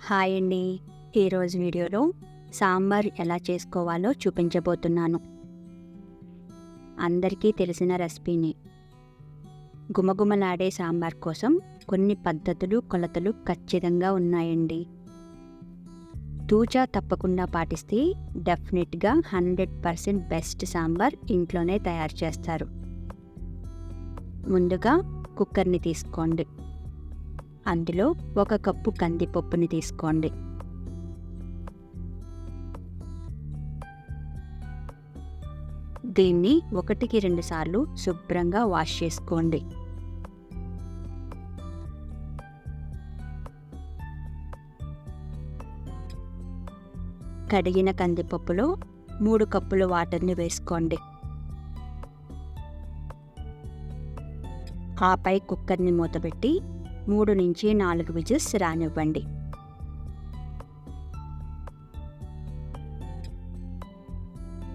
Hi అండి. ఈరోజు వీడియోలో సాంబార్ ఎలా చేసుకోవాలో చూపించబోతున్నాను. అందరికీ తెలిసిన రెసిపీని. గుమగుమలాడే సాంబార్ కోసం కొన్ని పద్ధతులు, కొలతలు ఖచ్చితంగా ఉన్నాయండి. తూచా తప్పకుండా పాటిస్తే డెఫినెట్గా 100% బెస్ట్ సాంబార్ ఇంట్లోనే తయారు చేస్తారు. ముందుగా కుక్కర్ని తీసుకోండి. అందులో 1 కప్పు కందిపప్పుని తీసుకోండి. దీన్ని 1కి 2 సార్లు శుభ్రంగా వాష్ చేసుకోండి. కడిగిన కందిపప్పులో 3 కప్పుల వాటర్ని వేసుకోండి. ఆపై కుక్కర్ని మూతపెట్టి 3 నుంచి 4 విజిల్స్ రానివ్వండి.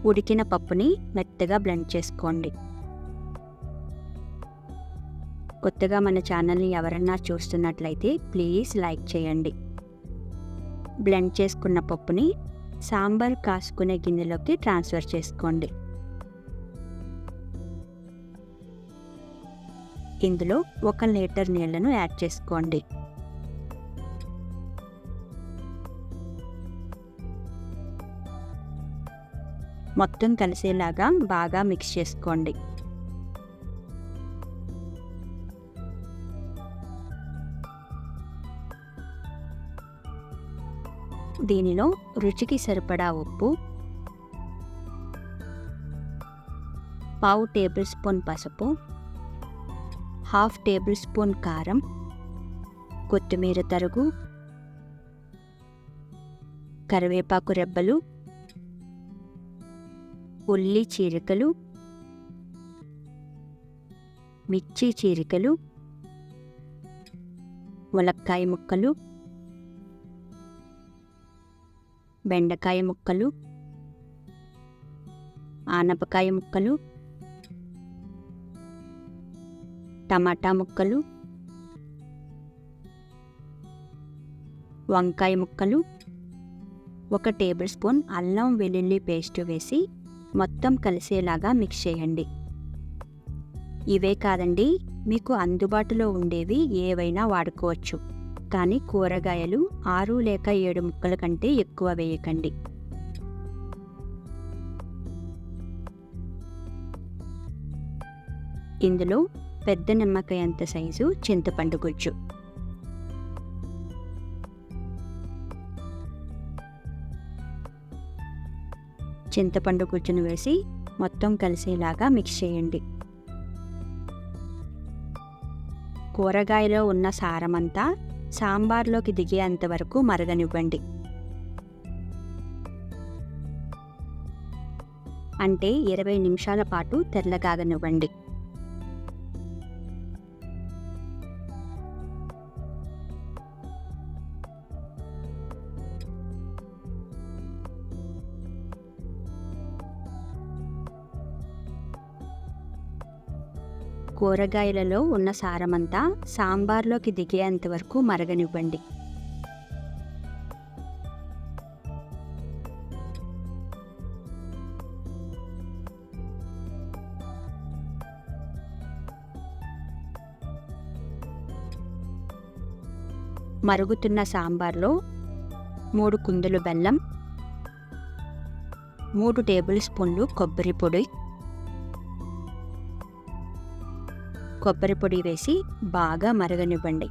ఉడికిన పప్పుని మెత్తగా బ్లెండ్ చేసుకోండి. కొత్తగా మన ఛానల్ని ఎవరన్నా చూస్తున్నట్లయితే ప్లీజ్ లైక్ చేయండి. బ్లెండ్ చేసుకున్న పప్పుని సాంబార్ కాసుకునే గిన్నెలోకి ట్రాన్స్ఫర్ చేసుకోండి. ఇందులో 1 లీటర్ నీళ్లను యాడ్ చేసుకోండి. మొత్తం కలిసేలాగా బాగా మిక్స్ చేసుకోండి. దీనిలో రుచికి సరిపడా ఉప్పు, 1/2 టేబుల్ స్పూన్ పసుపు, 1/2 టేబుల్ స్పూన్ కారం, కొత్తిమీర తరుగు, కరివేపాకు రెబ్బలు, ఉల్లి చీరికలు, మిర్చి చీరికలు, ములక్కాయ ముక్కలు, బెండకాయ ముక్కలు, ఆనపకాయ ముక్కలు, టమాటా ముక్కలు, వంకాయ ముక్కలు, 1 టేబుల్ స్పూన్ అల్లం వెల్లుల్లి పేస్ట్ వేసి మొత్తం కలిసేలాగా మిక్స్ చేయండి. ఇవే కాదండి, మీకు అందుబాటులో ఉండేవి ఏవైనా వాడుకోవచ్చు. కానీ కూరగాయలు 6 లేక 7 ముక్కల కంటే ఎక్కువ వేయకండి. ఇందులో పెద్ద నిమ్మకాయ అంత సైజు చింతపండు గుజ్జు, చింతపండు గుజ్జును వేసి మొత్తం కలిసేలాగా మిక్స్ చేయండి. కూరగాయలో ఉన్న సారమంతా సాంబార్లోకి దిగేంత వరకు మరగనివ్వండి. అంటే 20 నిమిషాల పాటు తెల్లగాగనివ్వండి. కూరగాయలలో ఉన్న సారమంతా సాంబార్లోకి దిగేంత వరకు మరగనివ్వండి. మరుగుతున్న సాంబార్లో 3 కుందులు బెల్లం, 3 టేబుల్ స్పూన్లు కొబ్బరి పొడి వేసి బాగా మరగనివ్వండి.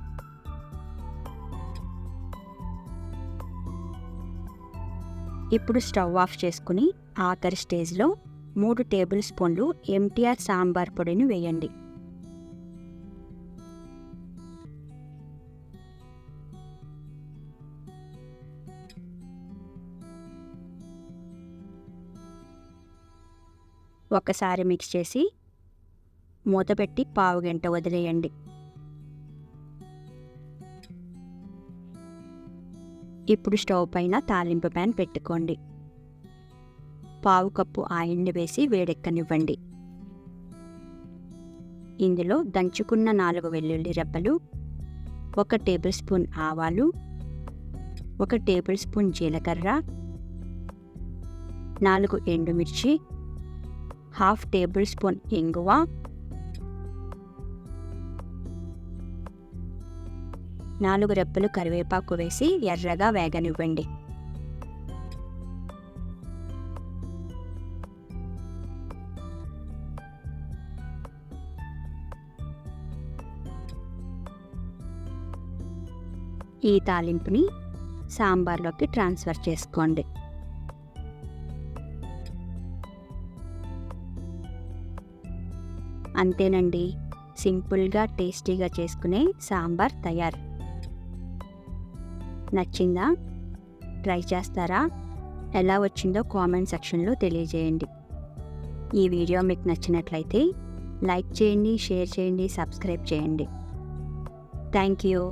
ఇప్పుడు స్టవ్ ఆఫ్ చేసుకుని ఆఖరి స్టేజ్లో 3 టేబుల్ స్పూన్లు MTR సాంబార్ పొడిని వేయండి. ఒకసారి మిక్స్ చేసి మూతపెట్టి 1/2 గంట వదిలేయండి. ఇప్పుడు స్టవ్ పైన తాలింపు ప్యాన్ పెట్టుకోండి. 1/2 కప్పు ఆయిల్ని వేసి వేడెక్కనివ్వండి. ఇందులో దంచుకున్న 4 వెల్లుల్లి రెబ్బలు, 1 టేబుల్ స్పూన్ ఆవాలు, 1 టేబుల్ స్పూన్ జీలకర్ర, 4 ఎండుమిర్చి, 1/2 టేబుల్ స్పూన్ ఇంగువ, 4 రెబ్బలు కరివేపాకు వేసి ఎర్రగా వేగనివ్వండి. ఈ తాలింపుని సాంబార్లోకి ట్రాన్స్ఫర్ చేసుకోండి. అంతేనండి, సింపుల్గా టేస్టీగా చేసుకునే సాంబార్ తయారు. నచ్చిందా? ట్రై చేస్తారా? ఎలా వచ్చిందో కామెంట్ సెక్షన్లో తెలియజేయండి. ఈ వీడియో మీకు నచ్చినట్లయితే లైక్ చేయండి, షేర్ చేయండి, సబ్స్క్రైబ్ చేయండి. Thank you.